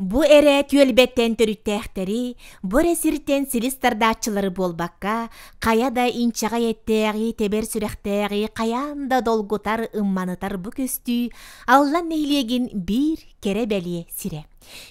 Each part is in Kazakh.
Bu ere tüelbetten törüttəxtəri, bu resirten silistardağçıları bolbakka, kaya da inçağa yettəği, teber sürəxtəği, kayan da dolgutar, ımmanıtar bu köstü, Allah'ın nehliyegin bir kere beliye sire.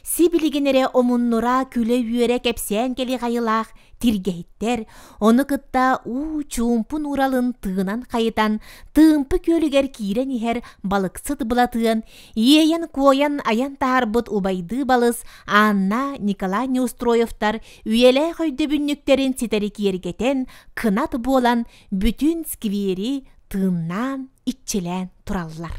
Si biliginere omunnura küle yürek epsen keli gayılaq, tirgehitter, onu kıtta çumpun uralın tığınan kayıtan, tığımpı kölüger kiren iher balıksıt bulatığın, yeyen koyan ayan taharbıt ubaydı balız, Anna Nikolay Neustroyevtar, üyele höydü bünnüklerin siterik yergeten, kınat bolan bütün skveri tığından iççilen turallar.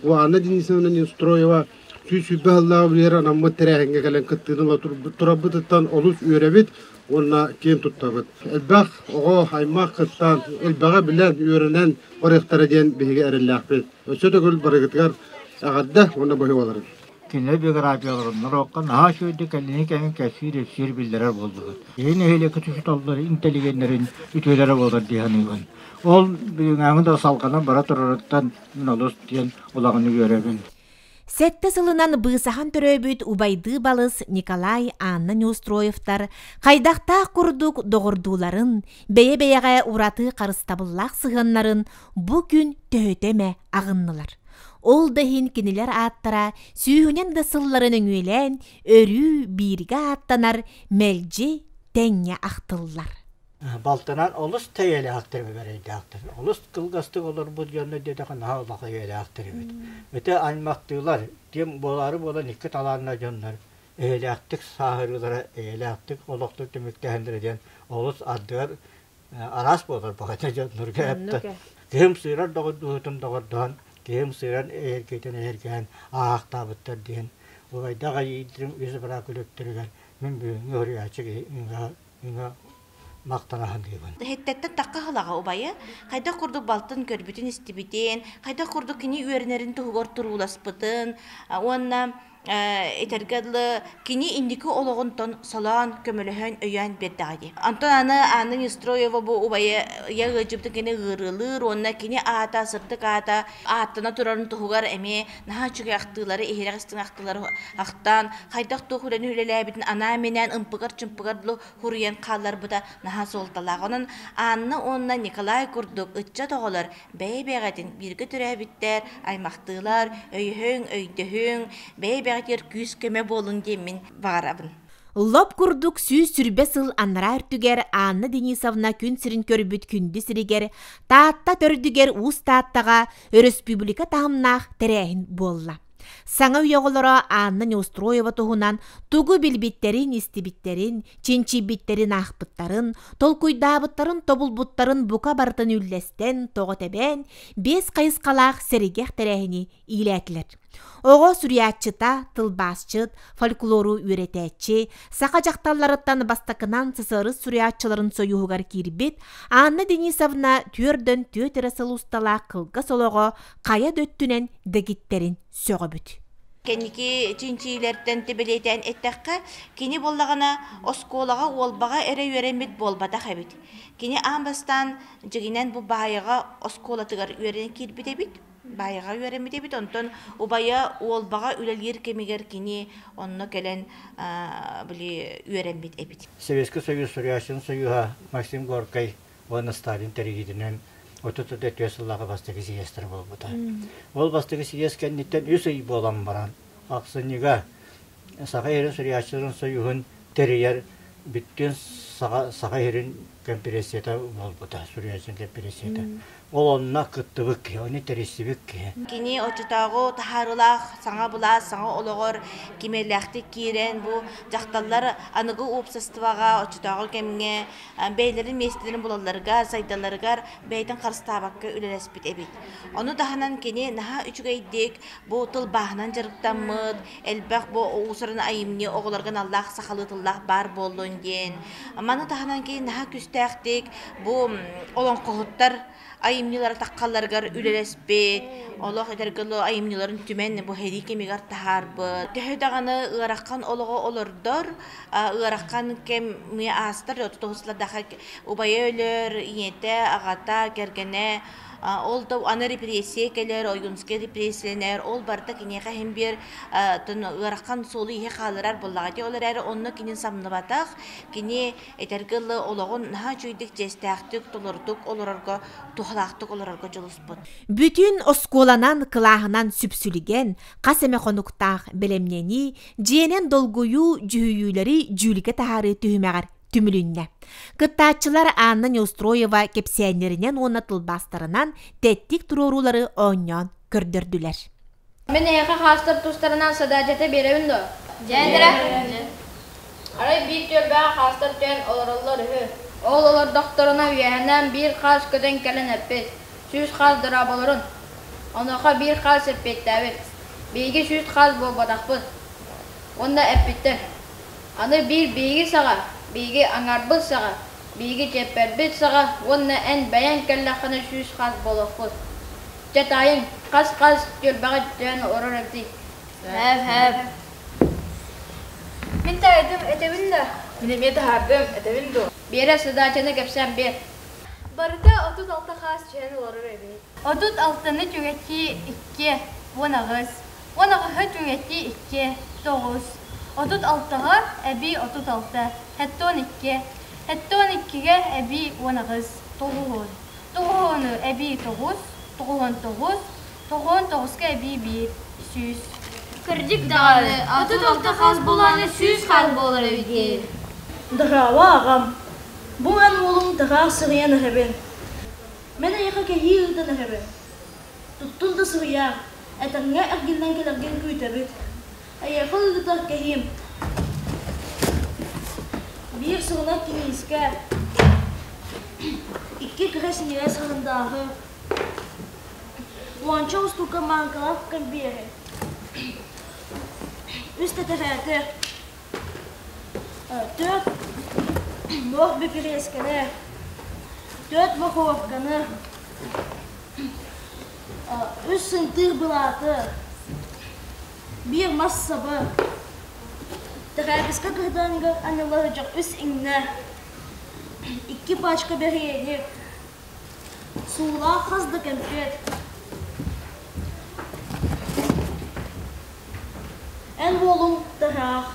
O Anna Denisovna Neustroyeva Süsü behallağı bilir anamı terehenge gelen kıttığınla turabıtıttan olus ürebit, ona kim tuttabıt. Elbaq oğa haymaq kıttan, elbağa bilen öğrenen oraya diyen bihiga erillahbet. Ösöde gül barıgıtgar ağadda ona boyu olarım. Kinler bir grafiyalarından okkan ha şöyle kendini kemin kesir bildirer bozdu. Yeni hele küçük dalları inteligenlerin ütülere olur diye hanıgan. Ol büyüğünü da salkanan bara turaraktan minolus diyen olağını görebin. Sette sılınan bığsahan töröbüt ubaydı balız Nikolay Anna Neustroyevtar kaydaqta kurduk doğurduların, beye-beyeğe uratı karıstabıllaq sığınların bugün töhöteme ağınlılar. Ol dahin kiniler attara sühünen de sıllarının üylen örü birge attanar melci tenge aktıllar. Baltanan olus teyeli aktırı vereydi aktırı. Olus kılgastık olur bu yönde dedekan ha Allah'a yeli aktırı verdi. Öte almaktığlar diyem boları bolan iki talarına canlar. Eyle aktık sahırılara eyle aktık oluktuk demektehendir diyen olus addılar aras bolar bakata canlar gayaptı. Kim sıyrar doğurduğutun doğurduğun kim sıyrar erketen erken ahtabıttır diyen. Olay dağa yiğidirim yüzü bırak ülüktürügen. Min büyüğünü oraya açık inga maqtanahan diýen. Hettette takka halaga ubaya, kayda kurduk baltın körbütün istibiten, kayda kurduk kini üernerin tuhugor turulaspıtın, onna etergadlı kini indiki oloğuntan salan kömölöhön öyen beddadi. Anton Anna Neustroyeva bu ubaya ya gıcıbdı kini gırılır, onna kini ata sırtık ata, atına turarın tuhugar eme, naha çünkü aktıları, ehire gıstin aktıları aktan, kaydak tuhulen hüleləbitin ana menen ımpıgar çımpıgarlı huriyen kallar bu da naha soltalaq. Onun Anna onna Nikolay kurduk, ıtça toğular, bey-beğetin birgi türebitter, aymaqtılar, öyhün, öydühün, bey-beğetir küs köme bolun demin bağırabın. Lop kurduk süz sürbe sıl anara örtüger Anna Denisovna kün sirin körbüt kündü siriger, taatta tördüger uus taattaga Respublika tahımnaq terehin bolla. Sana üyeğolara Anna Neustroyeva tohunan tugu bilbitterin, istibitterin, çinçibitterin ahbıttarın, tolkuydabıttarın, tobulbuttarın buka bartın üllesten, toğuteben, bez kayıskalaq serigeh terehini iletler. Oğo süriyatçıta, tılbasçıt, folkloru üretetçi, sakacaktallarıttan bastakınan sısırı süriyatçıların soyuğugar kirbit, Anna Denisovna türdön tüöterasıl ustala kılga soloğu, kaya döttünen degitterin söğübüt. Kendiki çinçilerden tebeleyten ettekka, kini bollağına oskolağa olbağa ere yöremit bolbada habit. Kini ambastan jiginen bu bayağa oskolatıgar yören kirbit ebit. Bayağı yöremide bit ondan ubaya olbağa ülelir kemiger kini onunla gelen bili yöremit ebit. Sovetski Soyuz Suriyasının soyuha Maxim Gorkay ona Stalin terigidinen otutu detüyasıllağı bastaki siyestiri bolbuda. Ol bastaki siyesken nitten üsey bolan baran. Aksiniga sağa yerin Suriyasının soyuhun teriyer bütün sağa yerin kompresiyata bolbuda. Suriyasının kompresiyata. Olonna kıttıbık ki, onu terisibik ki. Kini oçutağı taharılaq, sana bula, sana oloğor, kimelektik kiren bu jaktallar anıgı upsastıvağa, oçutağı kemine, beylerin meslerin bulallarga, saydalargar, beyden karşı tabakka ülelespit ebit. Onu dahanan kini naha üçgeydik, bu tıl bahnan jarıktanmıd, elbaq bu uğusarın ayımni, oğulargan Allah sakalıtıllah bar bollun den. Manı dahanan kini naha küstektik, bu olan kohuttar, ayımnilara takkallargar ülelespet, Allah edergılı ayımniların tümen bu hedi kemigar taharbı. Töhü dağını ırakkan oluğu olurdur, ırakkan kemi astar, otutuğusla daha ubaya ölür, iyete, ağata, gergene, Ол да аны репрессия келер, ойгунске репрессиянер, ол барда кинеха hem bir ыраккан солу ihe халырар боллагати олар әрі онны кинин самныбатах, кини этергылы ологон наха чуйдик жестяқтык, толырдык, оларарга тухалақтык, оларарга жолуспыт. Бүтін осколанан кылағынан сүпсүліген, қасеме қонуқтақ білемнені, жиенен долгую жүйүлері жүліге тахары түйімеғар түмілінне. Кыттачылар Анна Неустроева кепсиянерінен онатылбастарынан тәттік тұрорулары оңнан көрдірділер. Мен аяқа қастыр тұстарынан садажеті береуін до. Жәндірі. Арай бір төлбәға қастыр түйен оларылар үхі. Ол олар доқторына үйәнен бір қаз көден кәлін әппет. Сүз қаз дыра болырын. Оныға бір қаз әппетті әвет. Бейгі сүз қаз бол бадақпыз. Онда әппетті. Аны бір бейгі саға, бейгі аңарбыз саға, бейгі жеппербет саға, онда ән бәйен кәлләқыны сүз қаз болықпыз. Жатайын, қаз-қаз төлбәға түйен орыр әпті. Әп. Мен тәйдім әтәвін да. Мен тәйдім әтәвін до. Бере садачыны кәпсән бер. Барыта 36 қаз түйен орыр әбей. 36-ны түгетті 2, 10-ағыз. 10-ағы түгетті 2, 9. 36-ға әбей 36, 12. 12-ге әбей 10-ағыз, 9. 9-ны әбей 9, 9-9. 9-9-ға әбей 1, 100. Кірдік дағаны, 36 қаз боланы 100 қаз болыр әбейге. Дағава ағам, бұл ән олың дағақ сығиян әхебен. Мен аяқа кәйі ұйдан әхебен. Тұттын да сығиян, әтіңе әргелден келерген көйтәбет. Аяқа ұйдатар кәйім. Bir sığına kinizke. 2 kresiniye sığındağı. Uança ustuka mankalaf kambiri. Üste tefete. 4 mor bipireskene. 4 vahovkane. 3 sentir bulatı. 1 massabı. Terapiska kırdanga anılaracak üst inne. 2 paçka beriyeli. Suğla kazdı kempet. En volum terak.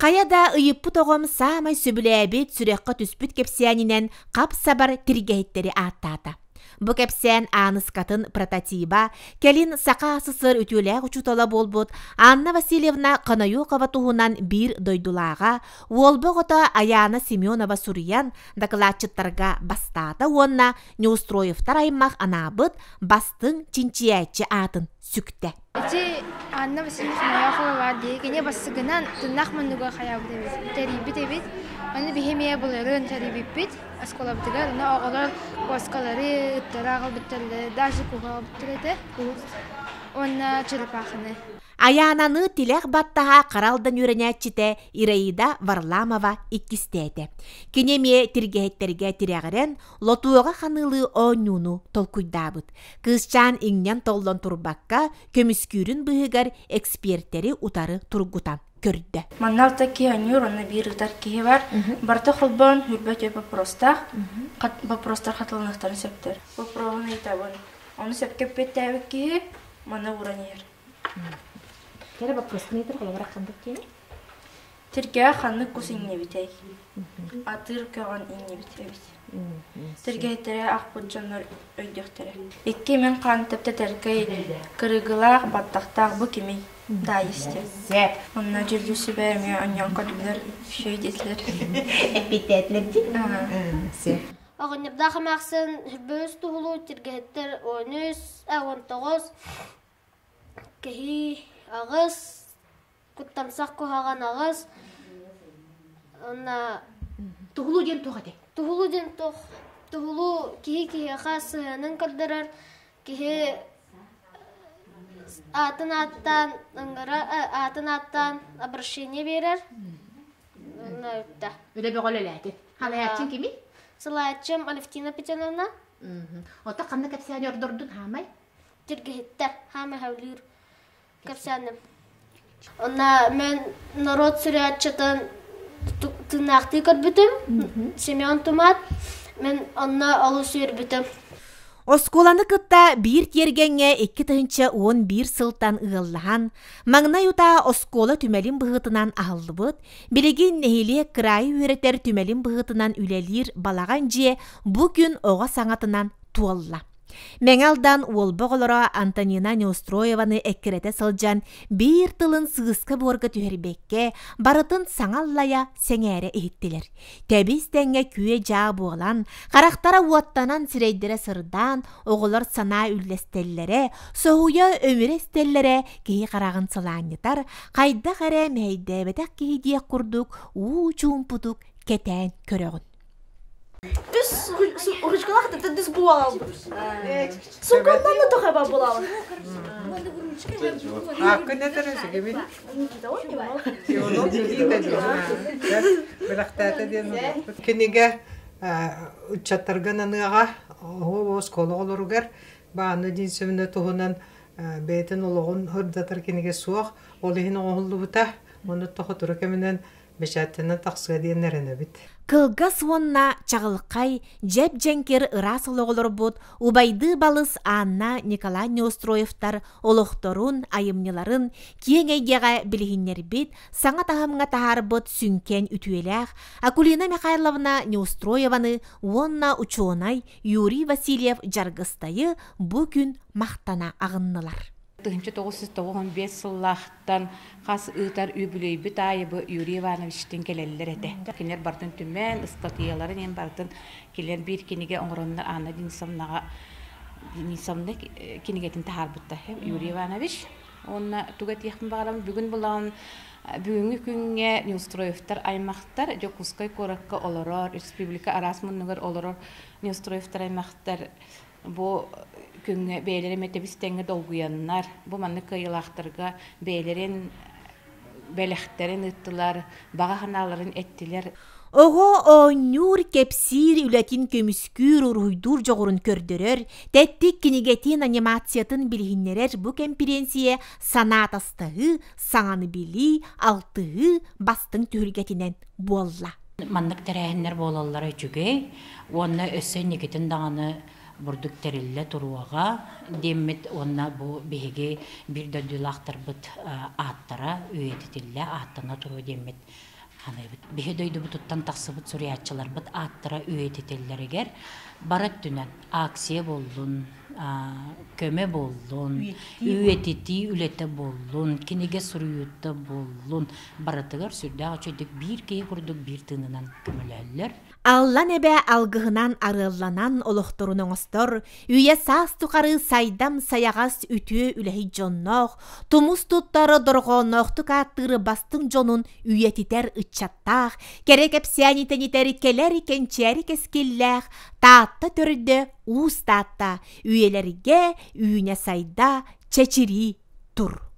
Қаяда ұйыппы тоғым самай сөбіләбет сүрекқа түспіт кепсиянинен қап сабар тиргейттері аттата. Бұ кепсиян аныскатын прототипа, келін сақа асысыр өтіләғ ұчутала болбут, Анна Васильевна Қанайуқова туғынан бір дойдулаға, олбы ғыта Аяна Семенова Суриян докладчыттарға бастата, онна Неустроевтар аймақ анабыт бастың чинчиячы атын сүкті. Эти Анна Васильевна Қанайуқова дегене басығынан тынақ мұнуға қаяуды тәрибі дебет. Аны бихемия буларын тәрибі бит, аскола бітігер, аны оғалар қоскалары, үттірағыл біттірлі, даже куғал біттіреді, оны чырпақыны. Аянаны тилек баттаға қаралдан үренәтчіте Ираида Варламова иккістеті. Кенеме тиргейттерге тирегірен лотуыға қанылы оңнуну толкуйдабыт. Кызчан иңнен толлон турбаққа көміскүрін бұғығар эксперттері утары тургутан көрді. Манналта кианюр, аны бирықтар кие бар. Барта холбан хүрбәт өп вопростар қатылынықтарын сөптір. Вопроғын айтабын. Оны сөпкеп беттәуі кие, мана уранер. Кері вопросын айтыр қолабырақ қандық кені? Тірге қанны көс еңне бітей. Атыр көған еңне бітей бітей. Тірге етері ақпыт жанар өйдектері. Екке мен қан тіпті тәркей кірігілақ, баттақтақ бұ кемей. Да, есте. Онна жүрдісі бәрме аньян қадылар шөйдетілер. Эпитетлер дейді? Ағынырдағы мақсын үрбөз тұғылу тергеттер 13-19 кехи ағыз, күттамсақ көғаған ағыз. Тұғылу ден тұғады? Тұғылу ден тұқ. Тұғылу кехи қасығының кілдірір, кехи атын аттан обращение берер. Öyle bir goleledi. Halayatçın kimi? Sılayatçım Aleftina Petenovna. Ota kanna kapsiyani ordurdun hamay? Тергеһиттер, хама хавлир капсаным. Онна мен народ сүрәтчәтен тынакты көрбүтүм. Семен Тумат мен онна алу сүрбүтүм. Осколаны кытта бир тергенге 2 тыһынча 11 сылтан ыаллахан, маңнай ута оскола түмелин быһытынан ахыллыбыт, билигин нехиле крайы үретер түмелин быһытынан үлелир балаган же бу күн оға саңатынан туалла. Меңалдан уолбоголора Антонина Неустроеваны эккерете сылжан бир тылын сыгыска борга түһербекке барытын саңаллая сеңәре ихиттилер. Тебис тәңге күйе жаа буолан, қарақтара уаттанан сирейдере сырдан, оголор сана үллестеллере, соһуя өмірестеллере кеһи қарағын сылааннытар, қайда қаре мәйді бетек кеһи диек курдук, чуумпутук кетен көрөгүн. Biz rıçkalak da düz bu aldı. Sokandan da toka bulalım. Hakkı ne tanesi gibi? Yolu bildiği de diyor. Bıraktı diyor. Kinige uçatırgan anığa o skolu olurgar. Bağını dinseminde tohunan beytin oluğun hırdatır kinige suaq. Olihin oğullu buta. Onu tohuturu keminen beşatından taqsıga diyenlerine bit. Кылгас вонна чағылқай жеп женкер ырас олоғылыр бұд, убайды балыс Анна Николай Неустроевтар олоқторун, айымнеларын киеңейдеға білігінер бит, саңа тағымға тағар бұд сүнкен үтуеләқ, Акулина Михайловна Неустроеваны вонна учуонай Юрий Васильев жаргыстайы бұ күн мақтана ағыннылар. 1995 сыллахтан қас ұйтар үбілей бүт айыбы Юрий Ивановичтен келелілер әді. Кенер бартын түмен, статияларын ең бартын келер бір кенеге оңырынлар Анна Денисовнаға кенегетін тағар бұтта. Юрий Иванович, онына түгет еқін бағалам бүгін бұлан бүгінгі күнге Неустроевтар аймақтар, Жокускай коракка оларар, Республика Арасмынныгар оларар Неустроевтар аймақтар bu күнгө бейлери метебистеңге долгуяннар, bu манны кыйылақтырга бейлерин белехтерин ыттылар, бағаханаларын эттилер. Оғо оңнур кепсир үләтин көміскүр ұруйдур жоғырын көрдірер, тәттік кенегетин анимациятын білгіннерер bu конференция санат астығы, саңаны били, алтығы бастың түргетінен болла. Маннык тәрәһеннәр болалар өчүгей, оны өссө негетин дағаны бурдук терилле туруага деммит онна бу беге бир дөдүлактар бут аттара үйетитилле аттана туру деммит аны беге дөйдү бутуттан таксыбыт суриятчылар бут аттара үйетитиллеригер барат түнен акция болдун көмө болдун үйетити үлете болдун кинеге суруютта болдун баратыгар сүрдө чөйдүк бир кей курдук бир тынынан көмөлөлөр. Аллан эбе алгыһынан арылланан олохторун оңостор, үйе саас тукары сайдам саягас үтүө үлэхи жоннох, тумус туттары доргоноохту кааттыры бастың жонун үйетитер ыччаттаах, керек эпсианитенитери келери кенчери кескиллээх, таатта төрүдө уус таатта, үйелерге үйүне сайда чечири тур.